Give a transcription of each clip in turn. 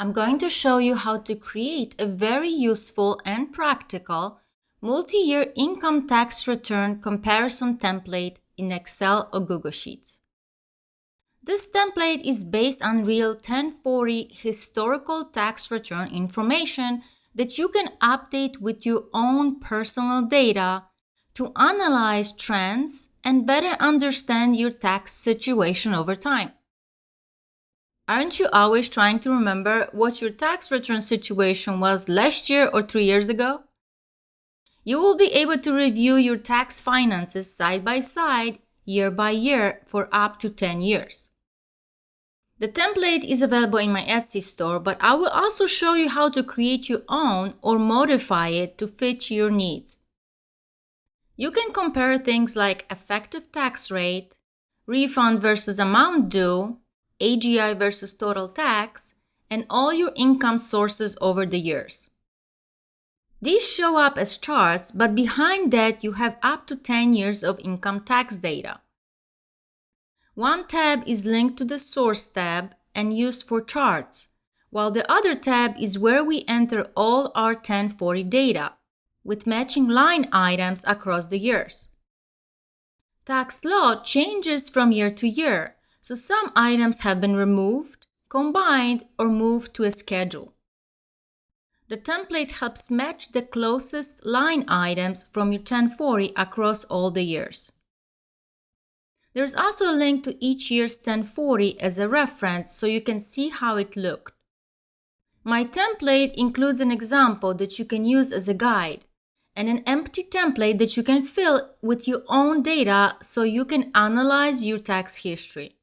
I'm going to show you how to create a very useful and practical multi-year income tax return comparison template in Excel or Google Sheets. This template is based on real 1040 historical tax return information that you can update with your own personal data to analyze trends and better understand your tax situation over time. Aren't you always trying to remember what your tax return situation was last year or 3 years ago? You will be able to review your tax finances side by side, year by year, for up to 10 years. The template is available in my Etsy store, but I will also show you how to create your own or modify it to fit your needs. You can compare things like effective tax rate, refund versus amount due, AGI versus total tax, and all your income sources over the years. These show up as charts, but behind that you have up to 10 years of income tax data. One tab is linked to the Source tab and used for charts, while the other tab is where we enter all our 1040 data, with matching line items across the years. Tax law changes from year to year, so some items have been removed, combined, or moved to a schedule. The template helps match the closest line items from your 1040 across all the years. There's also a link to each year's 1040 as a reference so you can see how it looked. My template includes an example that you can use as a guide and an empty template that you can fill with your own data so you can analyze your tax history.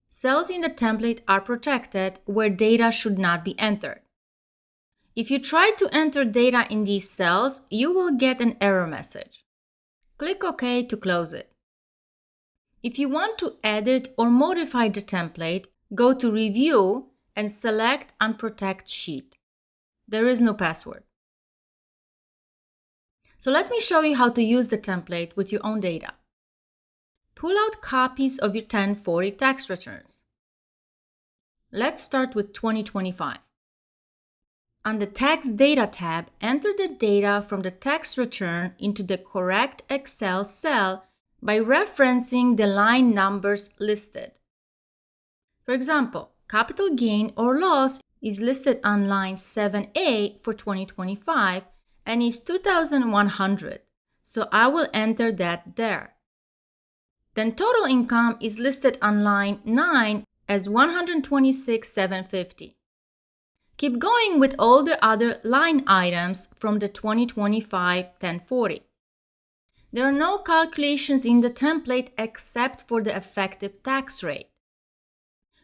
Cells in the template are protected where data should not be entered. If you try to enter data in these cells, you will get an error message. Click OK to close it. If you want to edit or modify the template, go to Review and select Unprotect Sheet. There is no password. So let me show you how to use the template with your own data. Pull out copies of your 1040 tax returns. Let's start with 2025. On the Tax Data tab, enter the data from the tax return into the correct Excel cell by referencing the line numbers listed. For example, capital gain or loss is listed on line 7A for 2025 and is 2,100, so I will enter that there. Then total income is listed on line 9 as 126,750. Keep going with all the other line items from the 2025 1040. There are no calculations in the template except for the effective tax rate,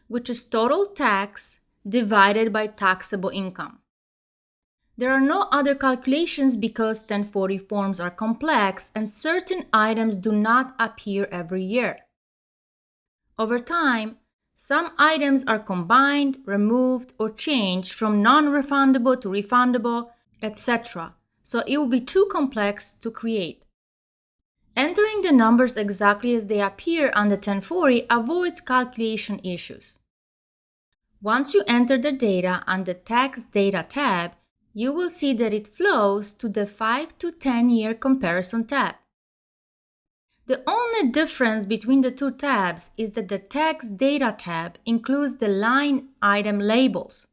which is total tax divided by taxable income. There are no other calculations because 1040 forms are complex and certain items do not appear every year. Over time, some items are combined, removed, or changed from non-refundable to refundable, etc., so it will be too complex to create. Entering the numbers exactly as they appear on the 1040 avoids calculation issues. Once you enter the data on the Tax Data tab, you will see that it flows to the 5 to 10 year comparison tab. The only difference between the two tabs is that the Tax Data tab includes the line item labels.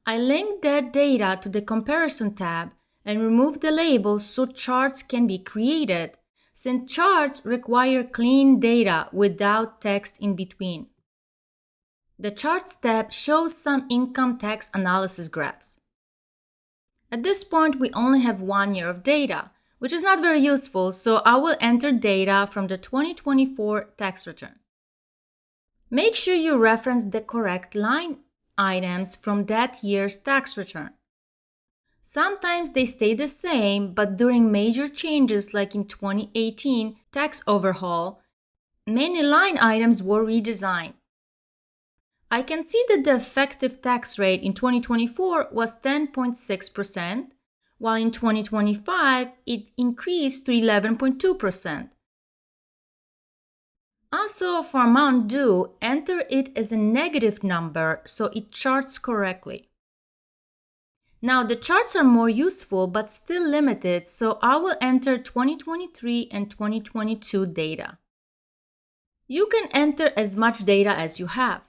I linked that data to the Comparison tab and removed the labels so charts can be created, since charts require clean data without text in between. The Charts tab shows some income tax analysis graphs. At this point, we only have 1 year of data, which is not very useful, so I will enter data from the 2024 tax return. Make sure you reference the correct line items from that year's tax return. Sometimes they stay the same, but during major changes like in 2018 tax overhaul, many line items were redesigned. I can see that the effective tax rate in 2024 was 10.6%, while in 2025 it increased to 11.2%. Also, for amount due, enter it as a negative number so it charts correctly. Now, the charts are more useful but still limited, so I will enter 2023 and 2022 data. You can enter as much data as you have.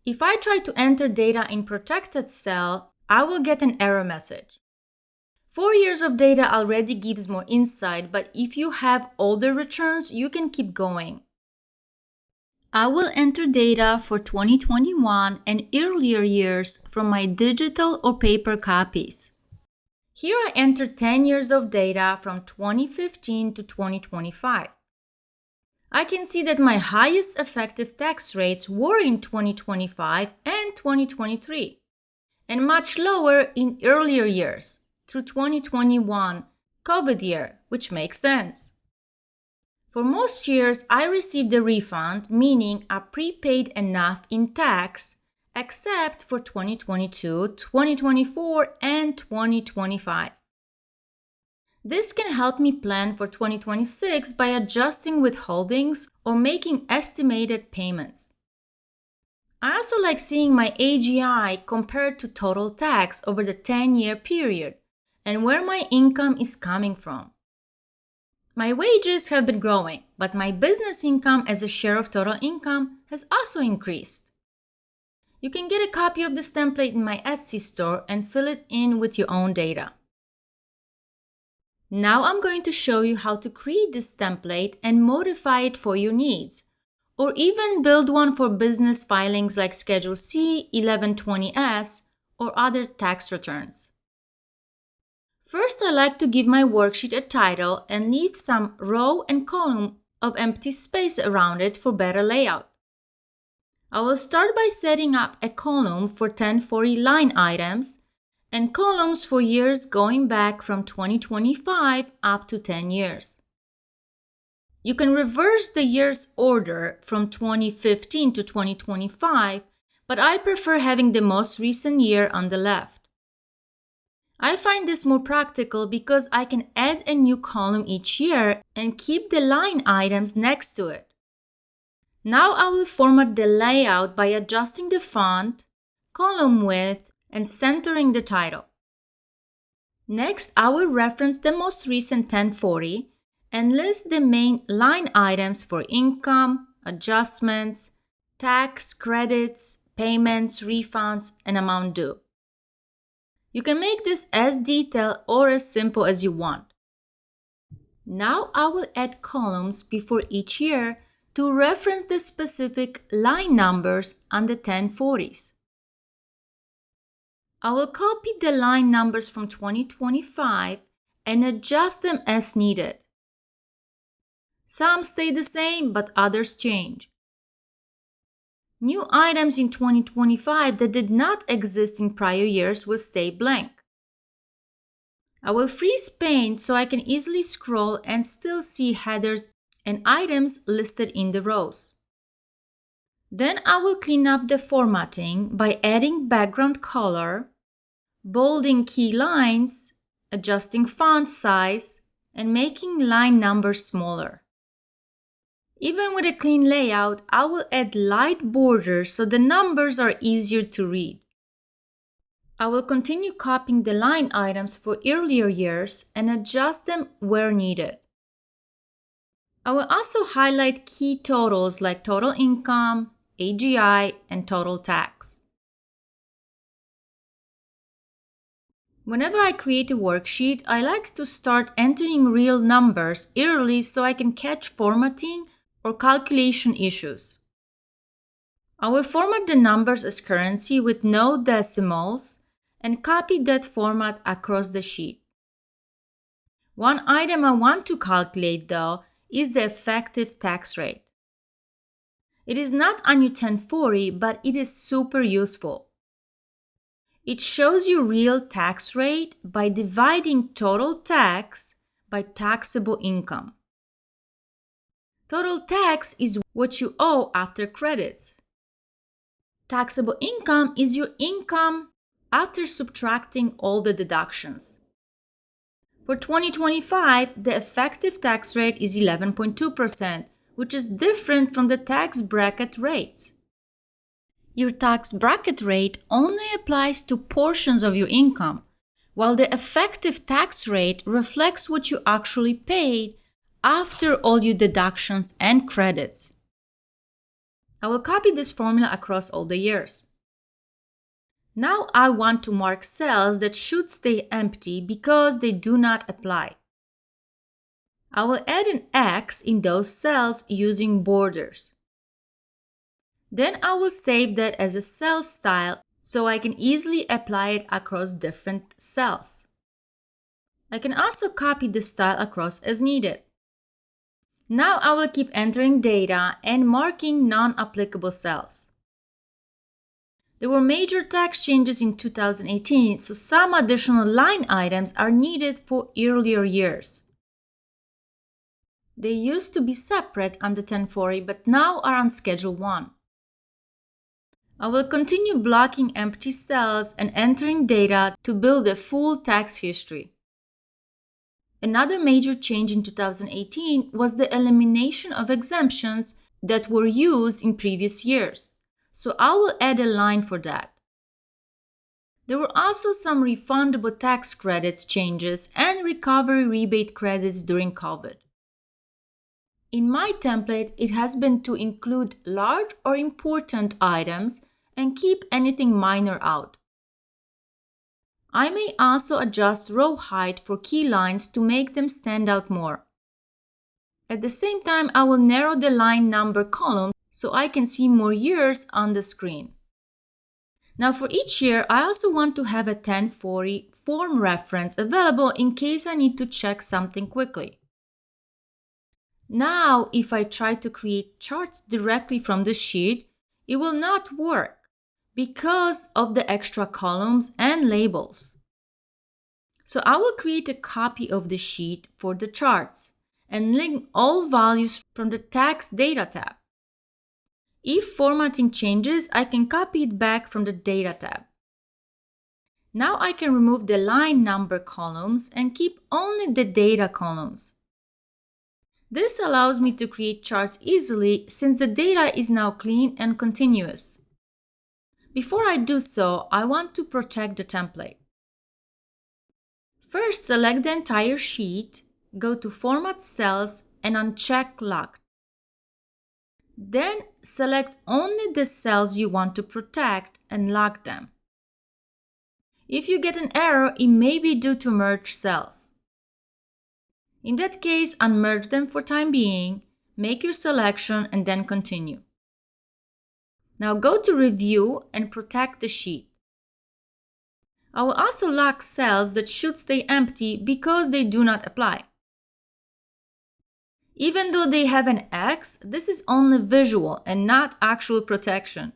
If I try to enter data in protected cell, I will get an error message. 4 years of data already gives more insight, but if you have older returns, you can keep going. I will enter data for 2021 and earlier years from my digital or paper copies. Here I enter 10 years of data from 2015 to 2025. I can see that my highest effective tax rates were in 2025 and 2023, and much lower in earlier years through 2021, COVID year, which makes sense. For most years, I received a refund, meaning I prepaid enough in tax, except for 2022, 2024, and 2025. This can help me plan for 2026 by adjusting withholdings or making estimated payments. I also like seeing my AGI compared to total tax over the 10-year period and where my income is coming from. My wages have been growing, but my business income as a share of total income has also increased. You can get a copy of this template in my Etsy store and fill it in with your own data. Now I'm going to show you how to create this template and modify it for your needs, or even build one for business filings like Schedule C, 1120S, or other tax returns. First, I like to give my worksheet a title and leave some row and column of empty space around it for better layout. I will start by setting up a column for 1040 line items and columns for years going back from 2025 up to 10 years. You can reverse the years order from 2015 to 2025, but I prefer having the most recent year on the left. I find this more practical because I can add a new column each year and keep the line items next to it. Now I will format the layout by adjusting the font, column width, and centering the title. Next, I will reference the most recent 1040 and list the main line items for income, adjustments, tax, credits, payments, refunds, and amount due. You can make this as detailed or as simple as you want. Now I will add columns before each year to reference the specific line numbers on the 1040s. I will copy the line numbers from 2025 and adjust them as needed. Some stay the same, but others change. New items in 2025 that did not exist in prior years will stay blank. I will freeze paint so I can easily scroll and still see headers and items listed in the rows. Then I will clean up the formatting by adding background color, bolding key lines, adjusting font size, and making line numbers smaller. Even with a clean layout, I will add light borders so the numbers are easier to read. I will continue copying the line items for earlier years and adjust them where needed. I will also highlight key totals like total income, AGI, and total tax. Whenever I create a worksheet, I like to start entering real numbers early so I can catch formatting or calculation issues. I will format the numbers as currency with no decimals and copy that format across the sheet. One item I want to calculate, though, is the effective tax rate. It is not on your 1040, but it is super useful. It shows you real tax rate by dividing total tax by taxable income. Total tax is what you owe after credits. Taxable income is your income after subtracting all the deductions. For 2025, the effective tax rate is 11.2%, which is different from the tax bracket rates. Your tax bracket rate only applies to portions of your income, while the effective tax rate reflects what you actually paid after all your deductions and credits. I will copy this formula across all the years. Now I want to mark cells that should stay empty because they do not apply. I will add an X in those cells using borders. Then I will save that as a cell style so I can easily apply it across different cells. I can also copy the style across as needed. Now I will keep entering data and marking non-applicable cells. There were major tax changes in 2018, so some additional line items are needed for earlier years. They used to be separate under 1040, but now are on Schedule 1. I will continue blocking empty cells and entering data to build a full tax history. Another major change in 2018 was the elimination of exemptions that were used in previous years, so I will add a line for that. There were also some refundable tax credits changes and recovery rebate credits during COVID. In my template, it has been to include large or important items and keep anything minor out. I may also adjust row height for key lines to make them stand out more. At the same time, I will narrow the line number column so I can see more years on the screen. Now for each year, I also want to have a 1040 form reference available in case I need to check something quickly. Now, if I try to create charts directly from the sheet, it will not work because of the extra columns and labels. So I will create a copy of the sheet for the charts and link all values from the Tax Data tab. If formatting changes, I can copy it back from the Data tab. Now I can remove the line number columns and keep only the data columns. This allows me to create charts easily since the data is now clean and continuous. Before I do so, I want to protect the template. First, select the entire sheet, go to Format Cells and uncheck Locked. Then, select only the cells you want to protect and lock them. If you get an error, it may be due to merged cells. In that case, unmerge them for time being, make your selection, and then continue. Now go to Review and protect the sheet. I will also lock cells that should stay empty because they do not apply. Even though they have an X, this is only visual and not actual protection.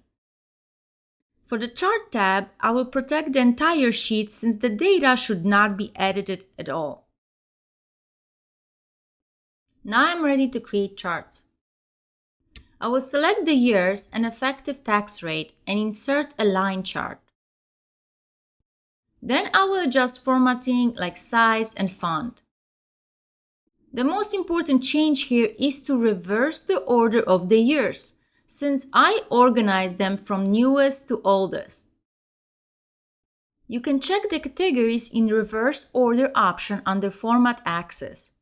For the Chart tab, I will protect the entire sheet since the data should not be edited at all. Now I'm ready to create charts. I will select the years and effective tax rate and insert a line chart. Then I will adjust formatting like size and font. The most important change here is to reverse the order of the years, since I organize them from newest to oldest. You can check the categories in reverse order option under Format Axis.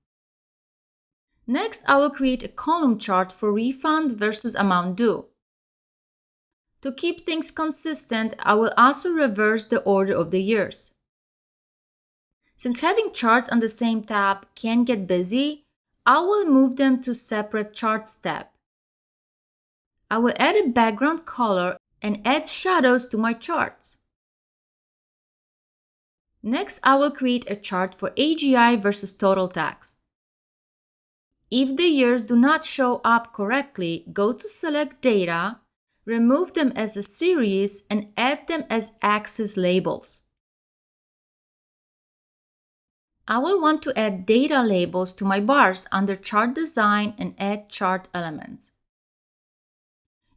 Next, I will create a column chart for refund versus amount due. To keep things consistent, I will also reverse the order of the years. Since having charts on the same tab can get busy, I will move them to separate Charts tab. I will add a background color and add shadows to my charts. Next, I will create a chart for AGI versus total tax. If the years do not show up correctly, go to Select Data, remove them as a series, and add them as axis labels. I will want to add data labels to my bars under Chart Design and add chart elements.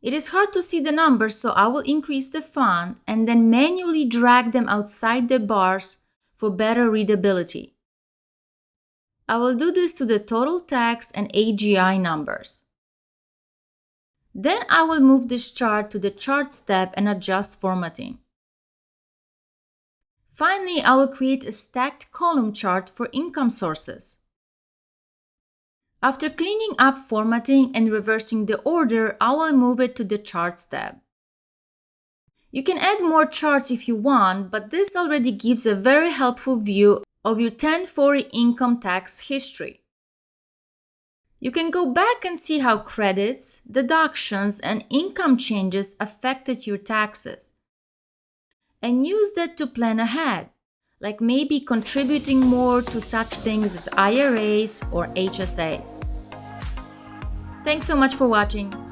It is hard to see the numbers, so I will increase the font and then manually drag them outside the bars for better readability. I will do this to the total tax and AGI numbers. Then I will move this chart to the Charts tab and adjust formatting. Finally, I will create a stacked column chart for income sources. After cleaning up formatting and reversing the order, I will move it to the Charts tab. You can add more charts if you want, but this already gives a very helpful view of your 1040 income tax history. You can go back and see how credits, deductions, and income changes affected your taxes, and use that to plan ahead, like maybe contributing more to such things as IRAs or HSAs. Thanks so much for watching.